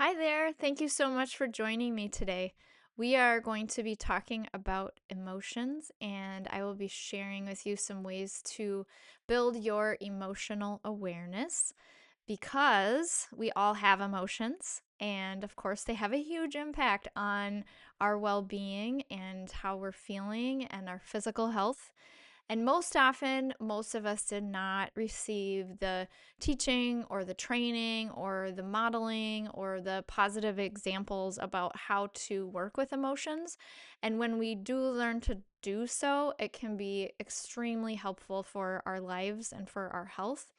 Hi there. Thank you so much for joining me today. We are going to be talking about emotions, and I will be sharing with you some ways to build your emotional awareness because we all have emotions. And of course, they have a huge impact on our well being and how we're feeling and our physical health. And most often, most of us did not receive the teaching or the training or the modeling or the positive examples about how to work with emotions. And when we do learn to do so, it can be extremely helpful for our lives and for our health.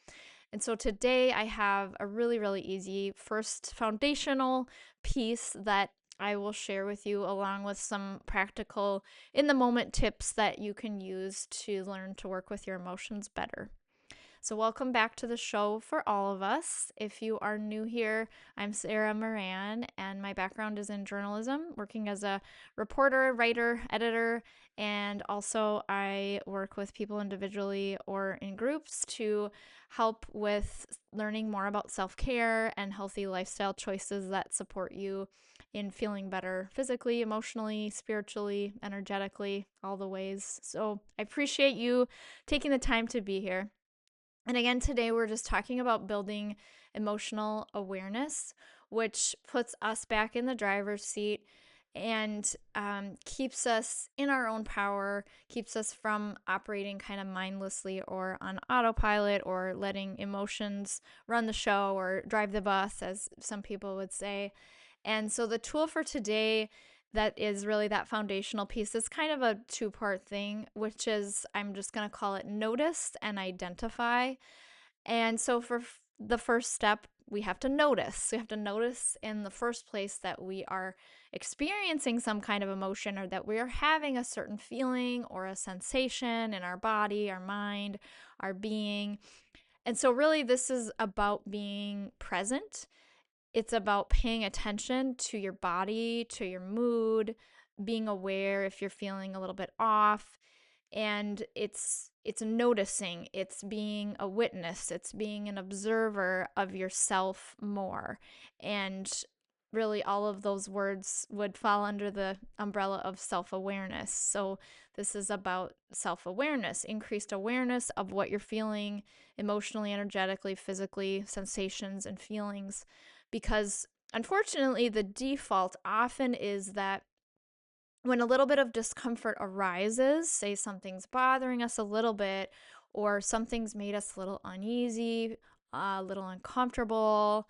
And so today I have a really, really easy first foundational piece that I will share with you, along with some practical in the moment tips that you can use to learn to work with your emotions better. So, welcome back to the show for all of us. If you are new here, I'm Sarah Moran, and my background is in journalism, working as a reporter, writer, editor, and also I work with people individually or in groups to help with learning more about self care and healthy lifestyle choices that support you in feeling better physically, emotionally, spiritually, energetically, all the ways. So, I appreciate you taking the time to be here. And again, today we're just talking about building emotional awareness, which puts us back in the driver's seat and keeps us in our own power, keeps us from operating kind of mindlessly or on autopilot or letting emotions run the show or drive the bus, as some people would say. And so the tool for today that is really that foundational piece is kind of a two-part thing, which is I'm just going to call it notice and identify. And so for the first step, we have to notice. We have to notice in the first place that we are experiencing some kind of emotion or that we are having a certain feeling or a sensation in our body, our mind, our being. And so, really, this is about being present. It's about paying attention to your body, to your mood, being aware if you're feeling a little bit off, and it's noticing, it's being a witness, it's being an observer of yourself more. And really all of those words would fall under the umbrella of self-awareness. So this is about self-awareness, increased awareness of what you're feeling emotionally, energetically, physically, sensations and feelings, because unfortunately the default often is that when a little bit of discomfort arises, say something's bothering us a little bit, or something's made us a little uneasy, a little uncomfortable,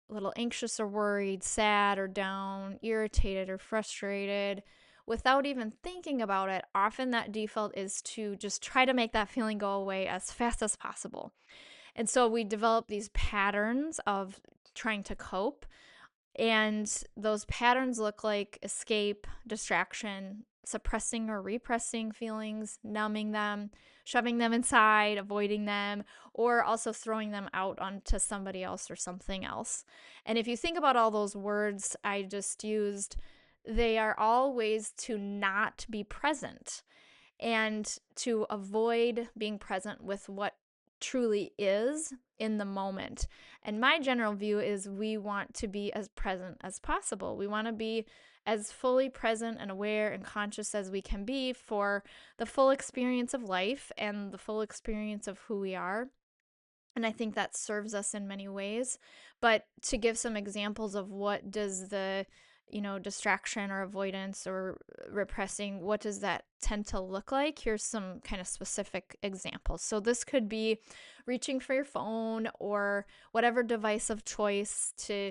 a little anxious or worried, sad or down, irritated or frustrated, without even thinking about it, often that default is to just try to make that feeling go away as fast as possible. And so we develop these patterns of trying to cope, and those patterns look like escape, distraction, suppressing or repressing feelings, numbing them, shoving them inside, avoiding them, or also throwing them out onto somebody else or something else. And if you think about all those words I just used, they are all ways to not be present and to avoid being present with what truly is in the moment. And my general view is we want to be as present as possible. We want to be as fully present and aware and conscious as we can be for the full experience of life and the full experience of who we are. And I think that serves us in many ways. But to give some examples of what does the distraction or avoidance or repressing, what does that tend to look like? Here's some kind of specific examples. So this could be reaching for your phone or whatever device of choice to,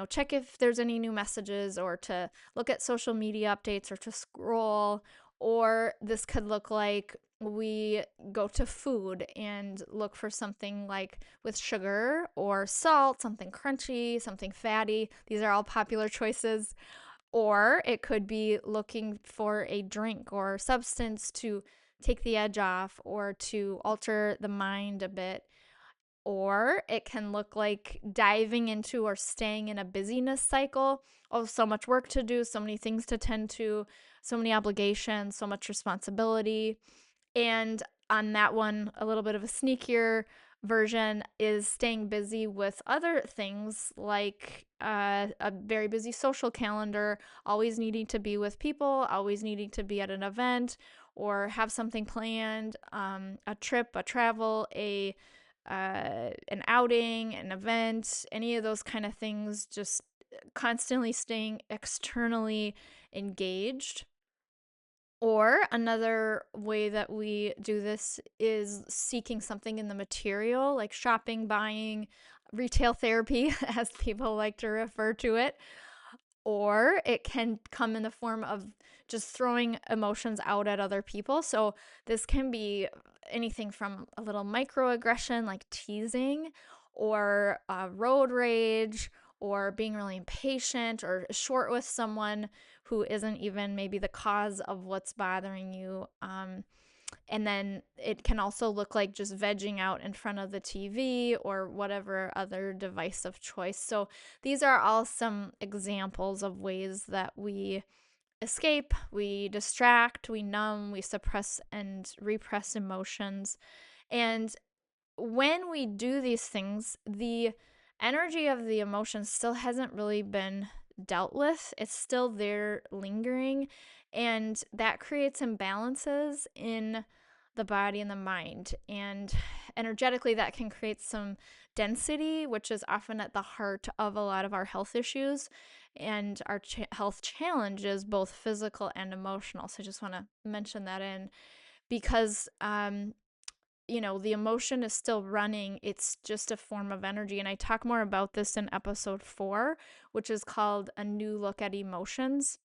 check if there's any new messages or to look at social media updates or to scroll. Or this could look like we go to food and look for something like with sugar or salt, something crunchy, something fatty. These are all popular choices. Or it could be looking for a drink or substance to take the edge off or to alter the mind a bit. Or it can look like diving into or staying in a busyness cycle. Oh, so much work to do, so many things to tend to, so many obligations, so much responsibility. And on that one, a little bit of a sneakier version is staying busy with other things like a very busy social calendar, always needing to be with people, always needing to be at an event or have something planned, a trip, a travel, an outing, an event, any of those kind of things, just constantly staying externally engaged. Or another way that we do this is seeking something in the material, like shopping, buying, retail therapy, as people like to refer to it. Or it can come in the form of just throwing emotions out at other people. So this can be anything from a little microaggression like teasing, or road rage, or being really impatient or short with someone who isn't even maybe the cause of what's bothering you. And then it can also look like just vegging out in front of the TV or whatever other device of choice. So these are all some examples of ways that we escape, we distract, we numb, we suppress and repress emotions. And when we do these things, the energy of the emotion still hasn't really been dealt with. It's still there lingering, and that creates imbalances in the body and the mind. And energetically, that can create some density, which is often at the heart of a lot of our health issues and our health challenges, both physical and emotional. So I just want to mention that in because the emotion is still running. It's just a form of energy. And I talk more about this in episode 4, which is called A New Look at Emotions.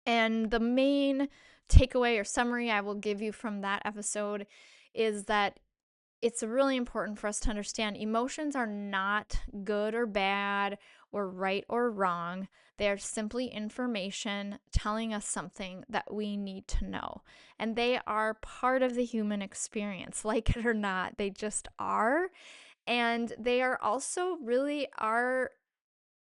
And the main takeaway or summary I will give you from that episode is that it's really important for us to understand emotions are not good or bad or right or wrong. They are simply information telling us something that we need to know. And they are part of the human experience, like it or not. They just are. And they are also really an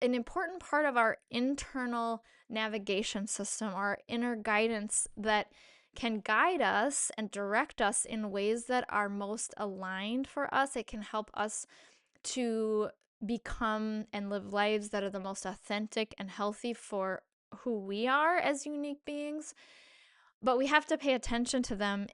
important part of our internal navigation system, our inner guidance that can guide us and direct us in ways that are most aligned for us. It can help us to become and live lives that are the most authentic and healthy for who we are as unique beings. But we have to pay attention to them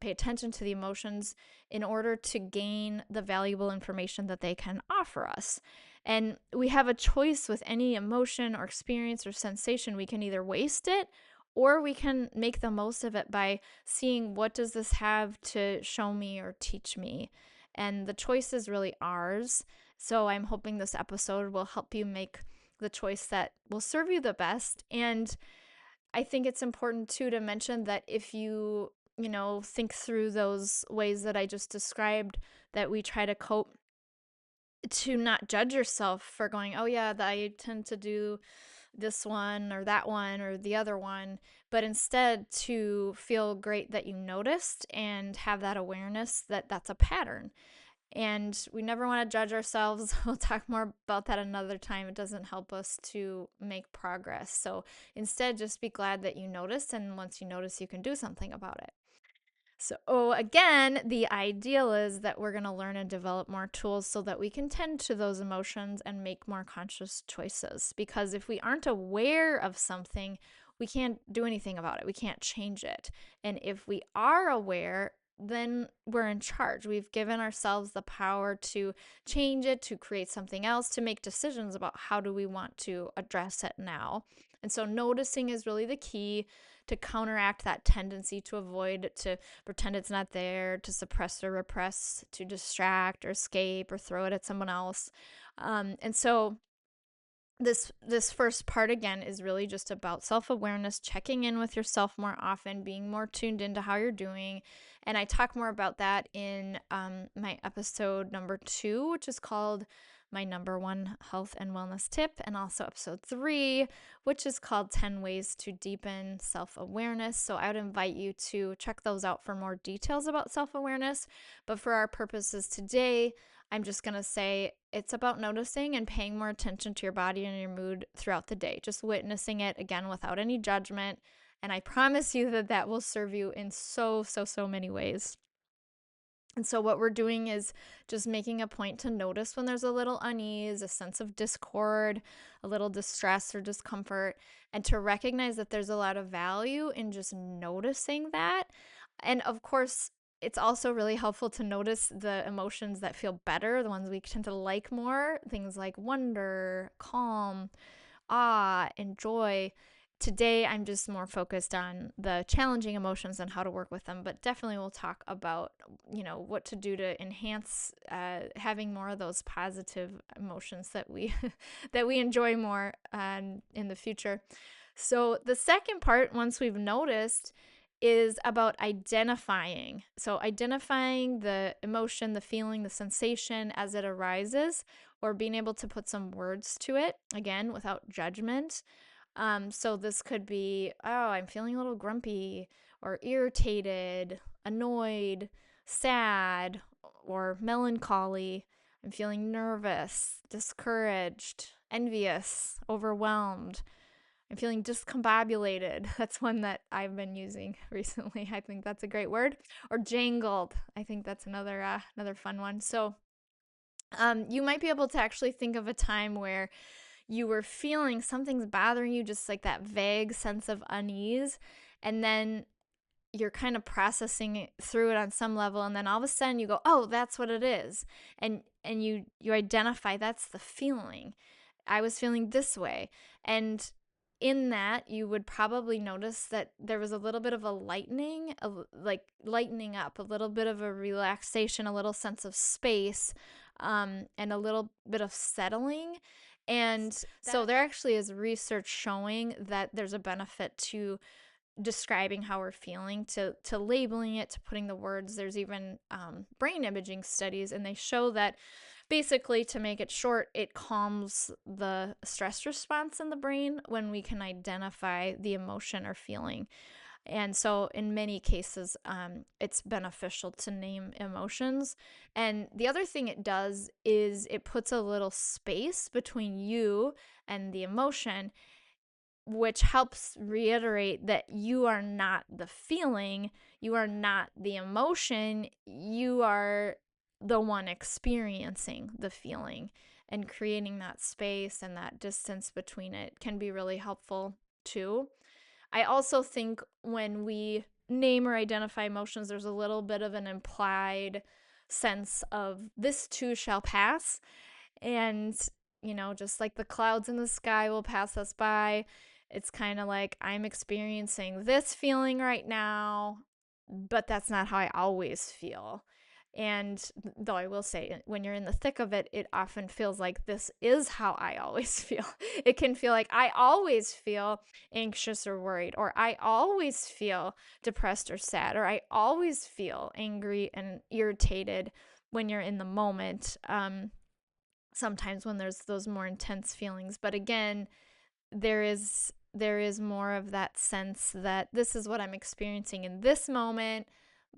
pay attention to the emotions in order to gain the valuable information that they can offer us. And we have a choice with any emotion or experience or sensation. We can either waste it or we can make the most of it by seeing, what does this have to show me or teach me? And the choice is really ours. So I'm hoping this episode will help you make the choice that will serve you the best. And I think it's important too to mention that if you think through those ways that I just described that we try to cope, to not judge yourself for going, oh yeah, I tend to do this one or that one or the other one, but instead to feel great that you noticed and have that awareness that that's a pattern. And we never want to judge ourselves. We'll talk more about that another time. It doesn't help us to make progress. So instead, just be glad that you noticed. And once you notice, you can do something about it. So, again, the ideal is that we're going to learn and develop more tools so that we can tend to those emotions and make more conscious choices. Because if we aren't aware of something, we can't do anything about it. We can't change it. And if we are aware, then we're in charge. We've given ourselves the power to change it, to create something else, to make decisions about how do we want to address it now. And so noticing is really the key to counteract that tendency to avoid, to pretend it's not there, to suppress or repress, to distract or escape or throw it at someone else. And so this first part again is really just about self-awareness, checking in with yourself more often, being more tuned into how you're doing. And I talk more about that in my episode number 2, which is called My Number 1 Health and Wellness Tip, and also episode 3, which is called 10 Ways to Deepen Self-Awareness. So I would invite you to check those out for more details about self-awareness. But for our purposes today, I'm just going to say it's about noticing and paying more attention to your body and your mood throughout the day, just witnessing it again without any judgment. And I promise you that that will serve you in so many ways. And so what we're doing is just making a point to notice when there's a little unease, a sense of discord, a little distress or discomfort, and to recognize that there's a lot of value in just noticing that. And of course, it's also really helpful to notice the emotions that feel better, the ones we tend to like more, things like wonder, calm, awe, and joy. Today, I'm just more focused on the challenging emotions and how to work with them, but definitely we'll talk about, what to do to enhance having more of those positive emotions that we that we enjoy more in the future. So the second part, once we've noticed, is about identifying. So identifying the emotion, the feeling, the sensation as it arises, or being able to put some words to it, again, without judgment. So this could be, oh, I'm feeling a little grumpy or irritated, annoyed, sad, or melancholy. I'm feeling nervous, discouraged, envious, overwhelmed. I'm feeling discombobulated. That's one that I've been using recently. I think that's a great word. Or jangled. I think that's another fun one. So, you might be able to actually think of a time where you were feeling something's bothering you, just like that vague sense of unease, and then you're kind of processing it through it on some level, and then all of a sudden you go, oh, that's what it is. And you identify that's the feeling. I was feeling this way. And in that, you would probably notice that there was a little bit of a like lightening up, a little bit of a relaxation, a little sense of space, and a little bit of settling. And so there actually is research showing that there's a benefit to describing how we're feeling, to labeling it, to putting the words. There's even brain imaging studies, and they show that basically, to make it short, it calms the stress response in the brain when we can identify the emotion or feeling. And so, in many cases, it's beneficial to name emotions. And the other thing it does is it puts a little space between you and the emotion, which helps reiterate that you are not the feeling, you are not the emotion, you are the one experiencing the feeling. And creating that space and that distance between it can be really helpful too. I also think when we name or identify emotions, there's a little bit of an implied sense of this too shall pass. And, just like the clouds in the sky will pass us by, it's kind of like I'm experiencing this feeling right now, but that's not how I always feel. And though I will say, when you're in the thick of it, it often feels like this is how I always feel. It can feel like I always feel anxious or worried, or I always feel depressed or sad, or I always feel angry and irritated when you're in the moment. Sometimes when there's those more intense feelings. But again, there is more of that sense that this is what I'm experiencing in this moment,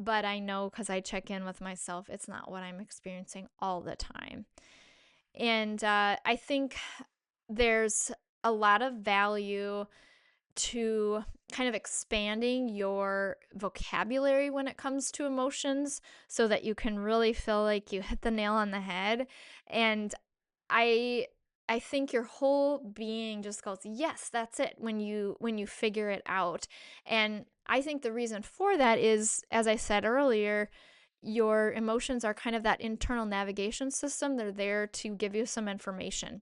but I know because I check in with myself, it's not what I'm experiencing all the time. And I think there's a lot of value to kind of expanding your vocabulary when it comes to emotions so that you can really feel like you hit the nail on the head. And I I think your whole being just goes, yes, that's it, when you figure it out. And I think the reason for that is, as I said earlier, your emotions are kind of that internal navigation system. They're there to give you some information.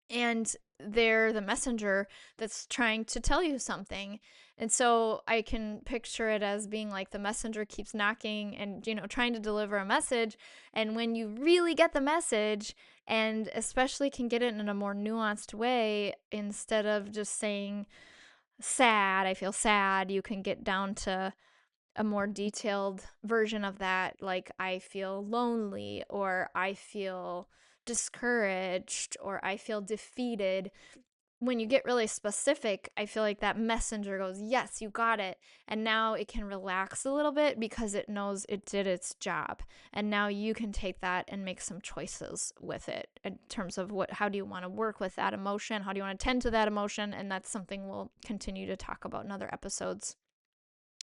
And they're the messenger that's trying to tell you something. And so I can picture it as being like the messenger keeps knocking and, trying to deliver a message. And when you really get the message, and especially can get it in a more nuanced way, instead of just saying sad, I feel sad, you can get down to a more detailed version of that, like I feel lonely, or I feel discouraged, or I feel defeated. When you get really specific, I feel like that messenger goes, yes, you got it. And now it can relax a little bit because it knows it did its job. And now you can take that and make some choices with it in terms of how do you want to work with that emotion? How do you want to tend to that emotion? And that's something we'll continue to talk about in other episodes.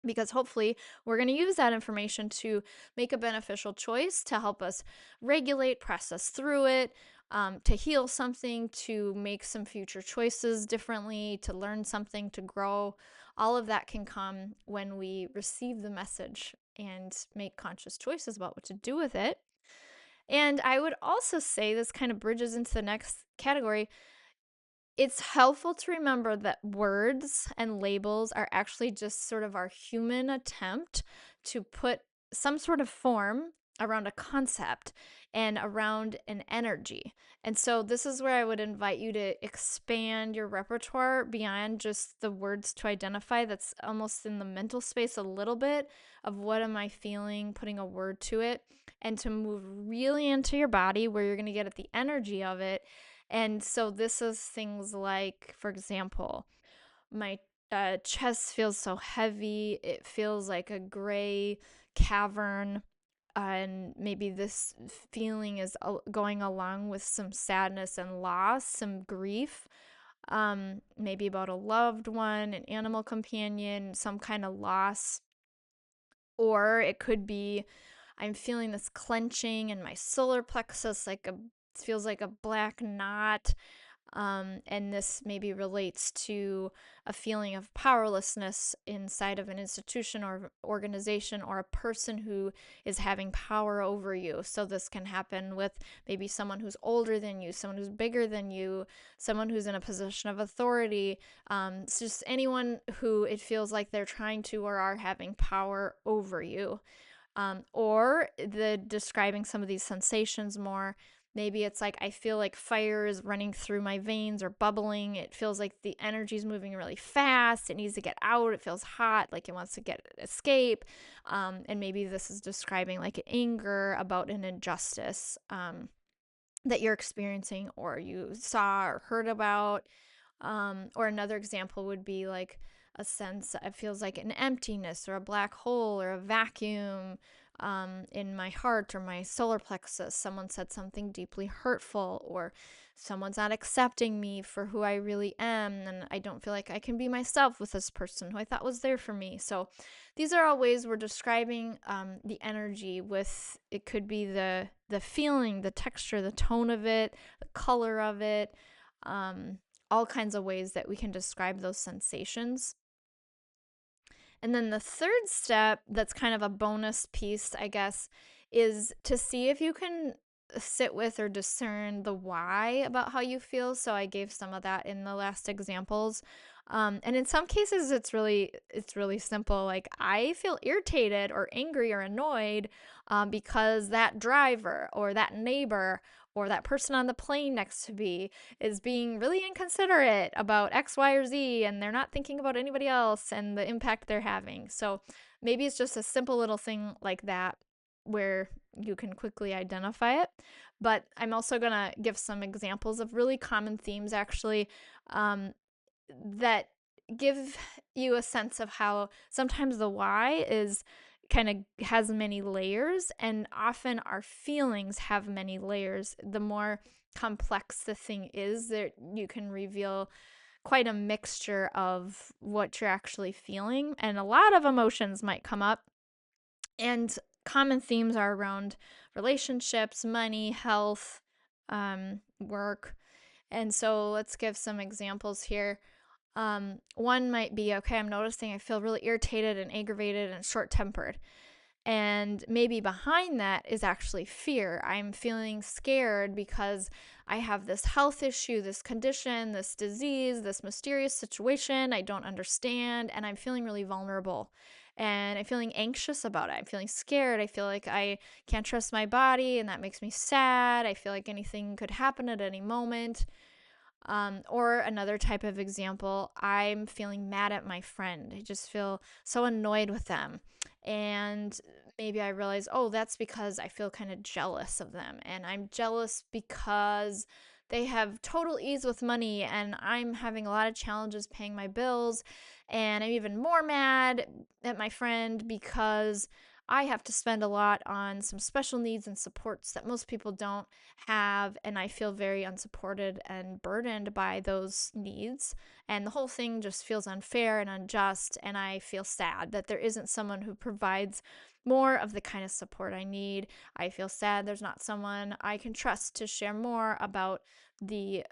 because hopefully we're going to use that information to make a beneficial choice to help us regulate, process through it, to heal something, to make some future choices differently, to learn something, to grow. All of that can come when we receive the message and make conscious choices about what to do with it. And I would also say this kind of bridges into the next category. It's helpful to remember that words and labels are actually just sort of our human attempt to put some sort of form around a concept and around an energy. And so, this is where I would invite you to expand your repertoire beyond just the words to identify. That's almost in the mental space a little bit of what am I feeling, putting a word to it, and to move really into your body where you're going to get at the energy of it. And so this is things like, for example, my chest feels so heavy. It feels like a gray cavern. And maybe this feeling is going along with some sadness and loss, some grief, maybe about a loved one, an animal companion, some kind of loss. Or it could be I'm feeling this clenching in my solar plexus, like it feels like a black knot. And this maybe relates to a feeling of powerlessness inside of an institution or organization or a person who is having power over you. So, this can happen with maybe someone who's older than you, someone who's bigger than you, someone who's in a position of authority. It's just anyone who it feels like they're trying to or are having power over you. Or the describing some of these sensations more. Maybe it's like I feel like fire is running through my veins or bubbling. It feels like the energy is moving really fast. It needs to get out. It feels hot, like it wants to escape. And maybe this is describing like anger about an injustice that you're experiencing or you saw or heard about. Or another example would be like a sense, it feels like an emptiness or a black hole or a vacuum in my heart or my solar plexus. Someone said something deeply hurtful, or someone's not accepting me for who I really am, and I don't feel like I can be myself with this person who I thought was there for me. So these are all ways we're describing the energy with, it could be the feeling, the texture, the tone of it, the color of it, all kinds of ways that we can describe those sensations. And then the third step, that's kind of a bonus piece, I guess, is to see if you can sit with or discern the why about how you feel. So I gave some of that in the last examples. And in some cases it's really simple. Like I feel irritated or angry or annoyed because that driver or that neighbor or that person on the plane next to me is being really inconsiderate about X, Y, or Z, and they're not thinking about anybody else and the impact they're having. So maybe it's just a simple little thing like that where you can quickly identify it. But I'm also going to give some examples of really common themes, actually, that give you a sense of how sometimes the why is kind of has many layers, and often our feelings have many layers. The more complex the thing is, that you can reveal quite a mixture of what you're actually feeling, and a lot of emotions might come up. And common themes are around relationships, money, health, work. And so let's give some examples here. One might be, okay, I'm noticing I feel really irritated and aggravated and short tempered. And maybe behind that is actually fear. I'm feeling scared because I have this health issue, this condition, this disease, this mysterious situation I don't understand, and I'm feeling really vulnerable. And I'm feeling anxious about it. I'm feeling scared. I feel like I can't trust my body, and that makes me sad. I feel like anything could happen at any moment. Or another type of example, I'm feeling mad at my friend. I just feel so annoyed with them. And maybe I realize, oh, that's because I feel kind of jealous of them. And I'm jealous because they have total ease with money and I'm having a lot of challenges paying my bills. And I'm even more mad at my friend because I have to spend a lot on some special needs and supports that most people don't have, and I feel very unsupported and burdened by those needs. And the whole thing just feels unfair and unjust, and I feel sad that there isn't someone who provides more of the kind of support I need. I feel sad there's not someone I can trust to share more about the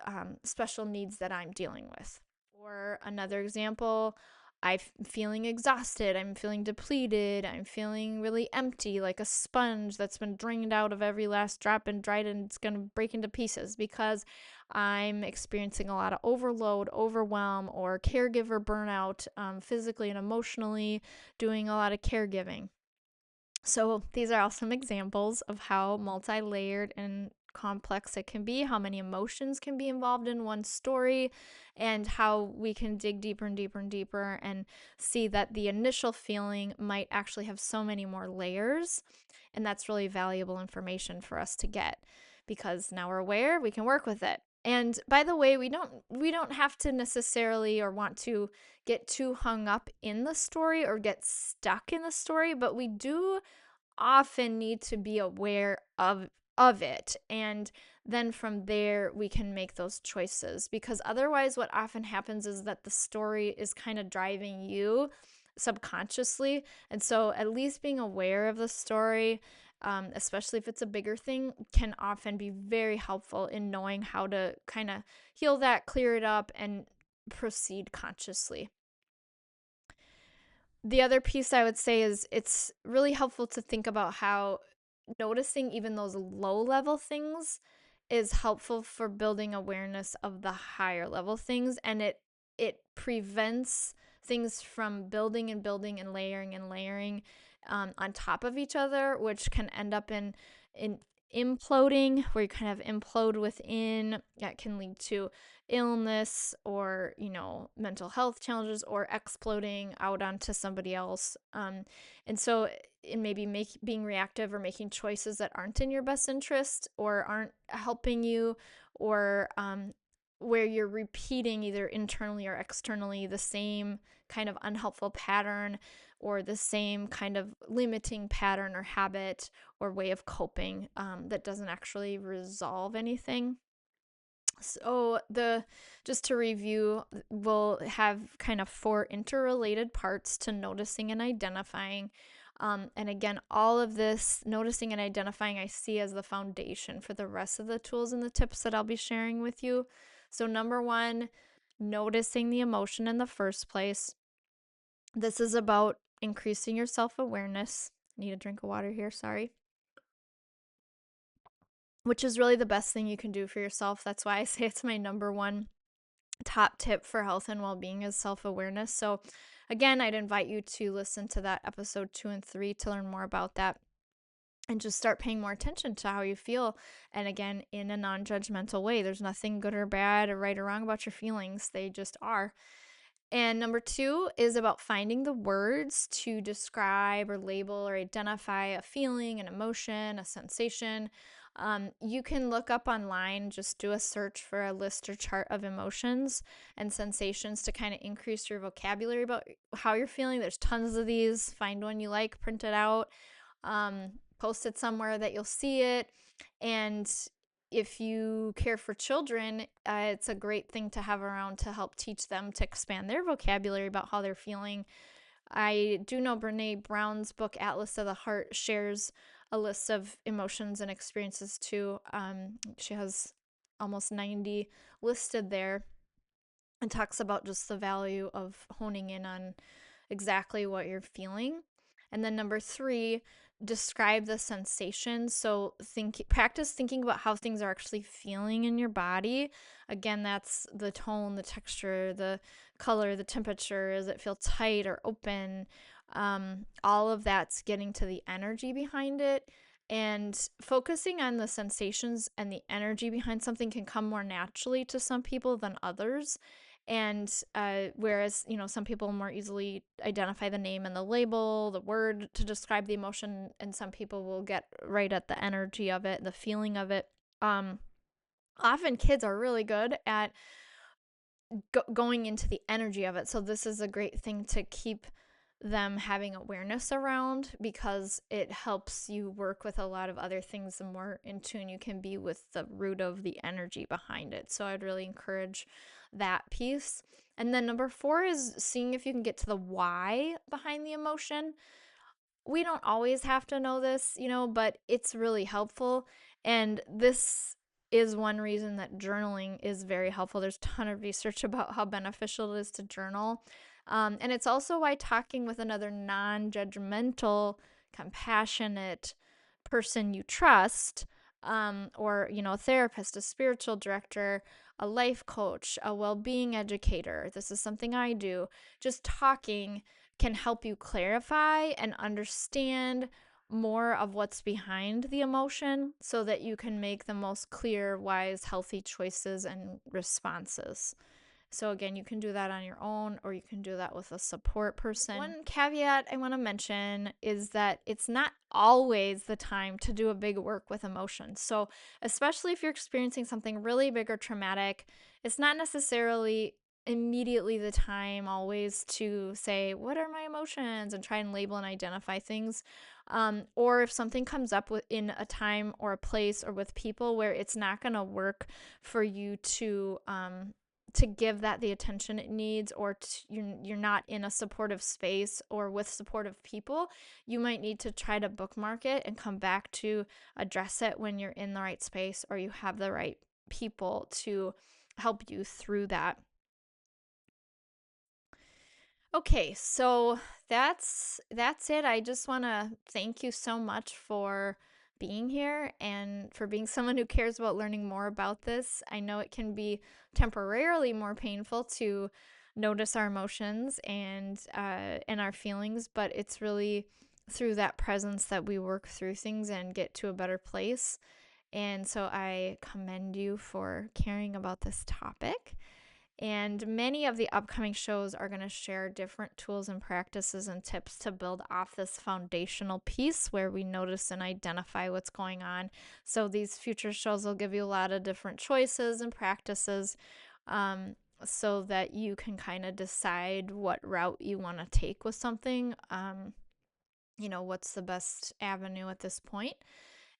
special needs that I'm dealing with. Or another example, I'm feeling exhausted, I'm feeling depleted, I'm feeling really empty, like a sponge that's been drained out of every last drop and dried and it's going to break into pieces because I'm experiencing a lot of overload, overwhelm, or caregiver burnout, physically and emotionally, doing a lot of caregiving. So these are all some examples of how multi-layered and complex it can be, how many emotions can be involved in one story, and how we can dig deeper and deeper and deeper and see that the initial feeling might actually have so many more layers. And that's really valuable information for us to get because now we're aware, we can work with it. And by the way, we don't have to necessarily or want to get too hung up in the story or get stuck in the story, but we do often need to be aware of it, and then from there we can make those choices, because otherwise what often happens is that the story is kind of driving you subconsciously. And so at least being aware of the story, especially if it's a bigger thing, can often be very helpful in knowing how to kind of heal that, clear it up, and proceed consciously. The other piece I would say is it's really helpful to think about how noticing even those low level things is helpful for building awareness of the higher level things, and it prevents things from building and building and layering on top of each other, which can end up in imploding, where you kind of implode within. That can lead to illness or mental health challenges, or exploding out onto somebody else. And so it may be being reactive or making choices that aren't in your best interest or aren't helping you, or where you're repeating either internally or externally the same kind of unhelpful pattern, or the same kind of limiting pattern or habit or way of coping that doesn't actually resolve anything. So just to review, we'll have kind of 4 interrelated parts to noticing and identifying. And again, all of this noticing and identifying I see as the foundation for the rest of the tools and the tips that I'll be sharing with you. So number 1, noticing the emotion in the first place. This is about increasing your self-awareness. Need a drink of water here, sorry. Which is really the best thing you can do for yourself. That's why I say it's my number 1 top tip for health and well-being is self-awareness. So again, I'd invite you to listen to that episode 2 and 3 to learn more about that and just start paying more attention to how you feel. And again, in a non-judgmental way. There's nothing good or bad or right or wrong about your feelings. They just are. And number 2 is about finding the words to describe or label or identify a feeling, an emotion, a sensation. You can look up online, just do a search for a list or chart of emotions and sensations to kind of increase your vocabulary about how you're feeling. There's tons of these. Find one you like, print it out, post it somewhere that you'll see it. And if you care for children, it's a great thing to have around to help teach them to expand their vocabulary about how they're feeling. I do know Brene Brown's book, Atlas of the Heart, shares a list of emotions and experiences too. She has almost 90 listed there and talks about just the value of honing in on exactly what you're feeling. And then number 3, describe the sensation. So practice thinking about how things are actually feeling in your body. Again, that's the tone, the texture, the color, the temperature. Does it feel tight or open? All of that's getting to the energy behind it. And focusing on the sensations and the energy behind something can come more naturally to some people than others. And whereas, some people more easily identify the name and the label, the word to describe the emotion, and some people will get right at the energy of it, the feeling of it. Often kids are really good at going into the energy of it. So this is a great thing to keep them having awareness around, because it helps you work with a lot of other things. The more in tune you can be with the root of the energy behind it. So I'd really encourage that piece. And then number 4 is seeing if you can get to the why behind the emotion. We don't always have to know this, but it's really helpful. And this is one reason that journaling is very helpful. There's a ton of research about how beneficial it is to journal. And it's also why talking with another non judgmental, compassionate person you trust, or, a therapist, a spiritual director, a life coach, a well being educator. This is something I do. Just talking can help you clarify and understand more of what's behind the emotion so that you can make the most clear, wise, healthy choices and responses. So, again, you can do that on your own, or you can do that with a support person. One caveat I want to mention is that it's not always the time to do a big work with emotions. So, especially if you're experiencing something really big or traumatic, it's not necessarily immediately the time always to say, what are my emotions, and try and label and identify things. Or if something comes up in a time or a place or with people where it's not going to work for you to give that the attention it needs, or you're not in a supportive space or with supportive people, you might need to try to bookmark it and come back to address it when you're in the right space or you have the right people to help you through that. Okay, so that's it. I just want to thank you so much for being here and for being someone who cares about learning more about this. I know it can be temporarily more painful to notice our emotions and our feelings, but it's really through that presence that we work through things and get to a better place. And so I commend you for caring about this topic. And many of the upcoming shows are going to share different tools and practices and tips to build off this foundational piece where we notice and identify what's going on. So these future shows will give you a lot of different choices and practices, so that you can kind of decide what route you want to take with something. What's the best avenue at this point.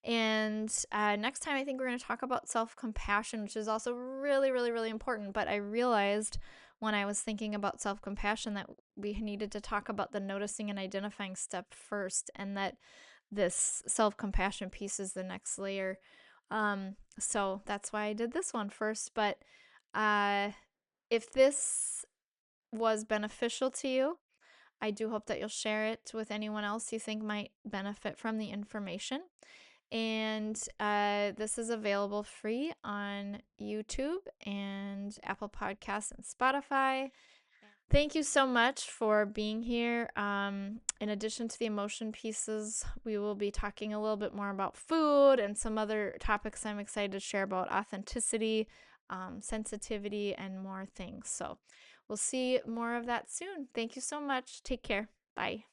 And next time, I think we're going to talk about self-compassion, which is also really, really, really important. But I realized when I was thinking about self-compassion that we needed to talk about the noticing and identifying step first, and that this self-compassion piece is the next layer. So that's why I did this one first. But if this was beneficial to you, I do hope that you'll share it with anyone else you think might benefit from the information. And this is available free on YouTube and Apple Podcasts and Spotify. Thank you so much for being here. In addition to the emotion pieces, we will be talking a little bit more about food and some other topics I'm excited to share about authenticity, sensitivity, and more things. So we'll see more of that soon. Thank you so much. Take care. Bye.